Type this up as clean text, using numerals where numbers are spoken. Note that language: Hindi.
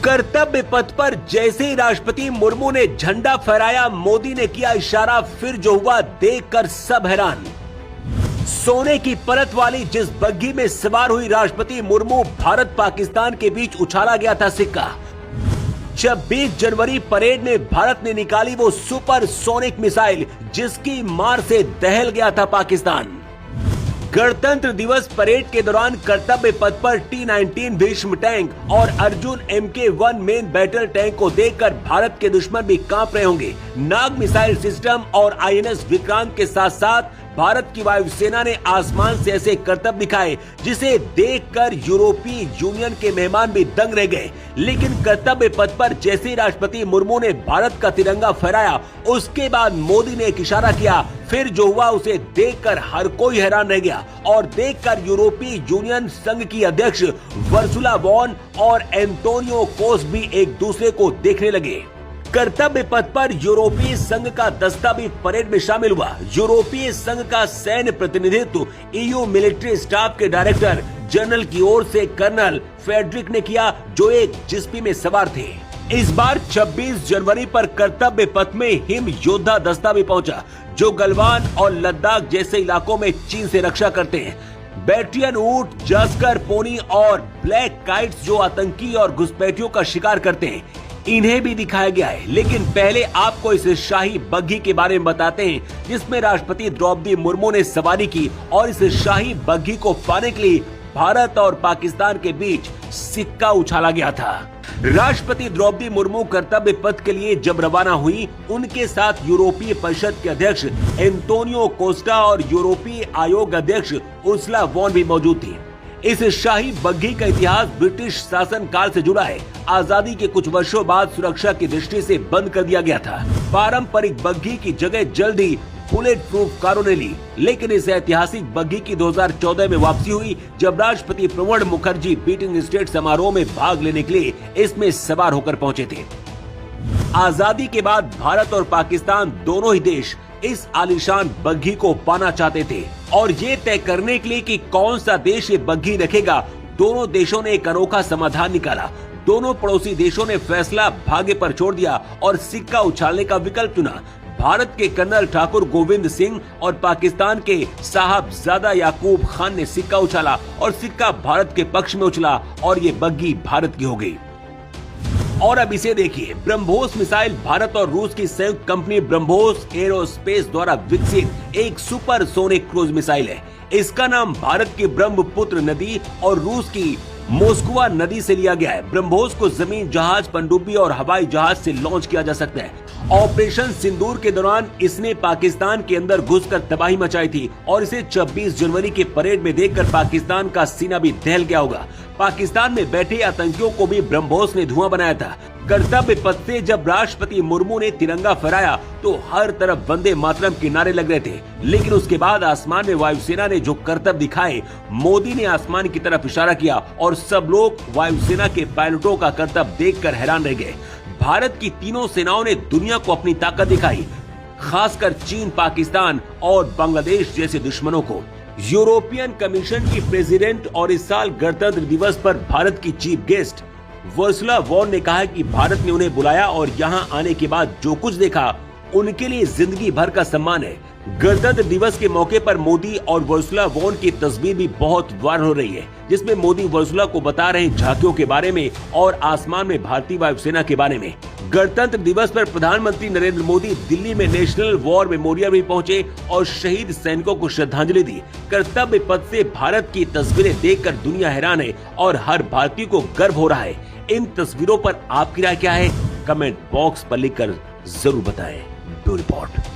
कर्तव्य पथ पर जैसे ही राष्ट्रपति मुर्मू ने झंडा फहराया, मोदी ने किया इशारा, फिर जो हुआ देखकर सब हैरान। सोने की परत वाली जिस बग्घी में सवार हुई राष्ट्रपति मुर्मू, भारत पाकिस्तान के बीच उछाला गया था सिक्का। 26 जनवरी परेड में भारत ने निकाली वो सुपर सोनिक मिसाइल जिसकी मार से दहल गया था पाकिस्तान। गणतंत्र दिवस परेड के दौरान कर्तव्य पथ पर T-19 भीष्म टैंक और Arjun MK-1 main battle tank को देखकर भारत के दुश्मन भी कांप रहे होंगे। नाग मिसाइल सिस्टम और INS विक्रांत के साथ साथ भारत की वायुसेना ने आसमान से ऐसे करतब दिखाए जिसे देखकर यूरोपीय यूनियन के मेहमान भी दंग रह गए। लेकिन कर्तव्य पथ पर जैसे ही राष्ट्रपति मुर्मू ने भारत का तिरंगा फहराया, उसके बाद मोदी ने एक इशारा किया, फिर जो हुआ उसे देखकर हर कोई हैरान रह गया। और देखकर यूरोपीय यूनियन संघ की अध्यक्ष वर्सुला वॉन और एंटोनियो कोस्टा भी एक दूसरे को देखने लगे। कर्तव्य पथ पर यूरोपीय संघ का दस्ता भी परेड में शामिल हुआ। यूरोपीय संघ का सैन्य प्रतिनिधित्व EU मिलिट्री स्टाफ के डायरेक्टर जनरल की ओर से कर्नल फेडरिक ने किया, जो एक जिस्पी में सवार थे। इस बार 26 जनवरी पर कर्तव्य पथ में हिम योद्धा दस्ता भी पहुंचा, जो गलवान और लद्दाख जैसे इलाकों में चीन से रक्षा करते हैं। बैटरियन ऊंट, जस्कर पोनी और ब्लैक काइट्स जो आतंकी और घुसपैठियों का शिकार करते हैं, इन्हें भी दिखाया गया है। लेकिन पहले आपको इस शाही बग्घी के बारे में बताते हैं जिसमें राष्ट्रपति द्रौपदी मुर्मू ने सवारी की और इस शाही बग्घी को पाने के लिए भारत और पाकिस्तान के बीच सिक्का उछाला गया था। राष्ट्रपति द्रौपदी मुर्मू कर्तव्य पथ के लिए जब रवाना हुई, उनके साथ यूरोपीय परिषद के अध्यक्ष एंटोनियो कोस्टा और यूरोपीय आयोग अध्यक्ष उर्सुला वॉन भी मौजूद थी। इस शाही बग्घी का इतिहास ब्रिटिश शासन काल से जुड़ा है। आजादी के कुछ वर्षों बाद सुरक्षा की दृष्टि से बंद कर दिया गया था। पारंपरिक बग्घी की जगह जल्द ही बुलेट प्रूफ कारों ने ली। लेकिन इस ऐतिहासिक बग्घी की 2014 में वापसी हुई, जब राष्ट्रपति प्रणब मुखर्जी बीटिंग स्टेट समारोह में भाग लेने के लिए इसमें सवार होकर पहुंचे थे। आजादी के बाद भारत और पाकिस्तान दोनों ही देश इस आलीशान बग्घी को पाना चाहते थे और ये तय करने के लिए कि कौन सा देश ये बग्घी रखेगा, दोनों देशों ने एक अनोखा समाधान निकाला। दोनों पड़ोसी देशों ने फैसला भाग्य पर छोड़ दिया और सिक्का उछालने का विकल्प चुना। भारत के कर्नल ठाकुर गोविंद सिंह और पाकिस्तान के साहबजादा याकूब खान ने सिक्का उछाला और सिक्का भारत के पक्ष में उछला और ये बग्घी भारत की हो गई। और अब इसे देखिए, ब्रह्मोस मिसाइल भारत और रूस की संयुक्त कंपनी ब्रह्मोस एरोस्पेस द्वारा विकसित एक सुपर सोनिक क्रूज मिसाइल है। इसका नाम भारत की ब्रह्मपुत्र नदी और रूस की मोस्कवा नदी से लिया गया है। ब्रह्मोस को जमीन जहाज, पनडुब्बी और हवाई जहाज से लॉन्च किया जा सकता है। ऑपरेशन सिंदूर के दौरान इसने पाकिस्तान के अंदर घुसकर तबाही मचाई थी और इसे 26 जनवरी के परेड में देखकर पाकिस्तान का सीना भी दहल गया होगा। पाकिस्तान में बैठे आतंकियों को भी ब्रह्मोस ने धुआं बनाया था। कर्तव्य पथ से जब राष्ट्रपति मुर्मू ने तिरंगा फहराया तो हर तरफ वंदे मातरम के नारे लग रहे थे। लेकिन उसके बाद आसमान में वायुसेना ने जो करतब दिखाए, मोदी ने आसमान की तरफ इशारा किया और सब लोग वायुसेना के पायलटों का करतब देखकर हैरान रह गए। भारत की तीनों सेनाओं ने दुनिया को अपनी ताकत दिखाई, खासकर चीन, पाकिस्तान और बांग्लादेश जैसे दुश्मनों को। यूरोपियन कमीशन की प्रेसिडेंट और इस साल गणतंत्र दिवस पर भारत की चीफ गेस्ट वर्सुला वॉन ने कहा कि भारत ने उन्हें बुलाया और यहाँ आने के बाद जो कुछ देखा उनके लिए जिंदगी भर का सम्मान है। गणतंत्र दिवस के मौके पर मोदी और वर्सुला वॉन की तस्वीर भी बहुत वायरल हो रही है, जिसमें मोदी वर्सुला को बता रहे हैं झांकियों के बारे में और आसमान में भारतीय वायुसेना के बारे में। गणतंत्र दिवस पर प्रधानमंत्री नरेंद्र मोदी दिल्ली में नेशनल वॉर मेमोरियल में पहुंचे और शहीद सैनिकों को श्रद्धांजलि दी। कर्तव्य पथ से भारत की तस्वीरें देखकर दुनिया हैरान है और हर भारतीय को गर्व हो रहा है। इन तस्वीरों पर आपकी राय क्या है? कमेंट बॉक्स पर लिखकर जरूर बताएं। Bureau report.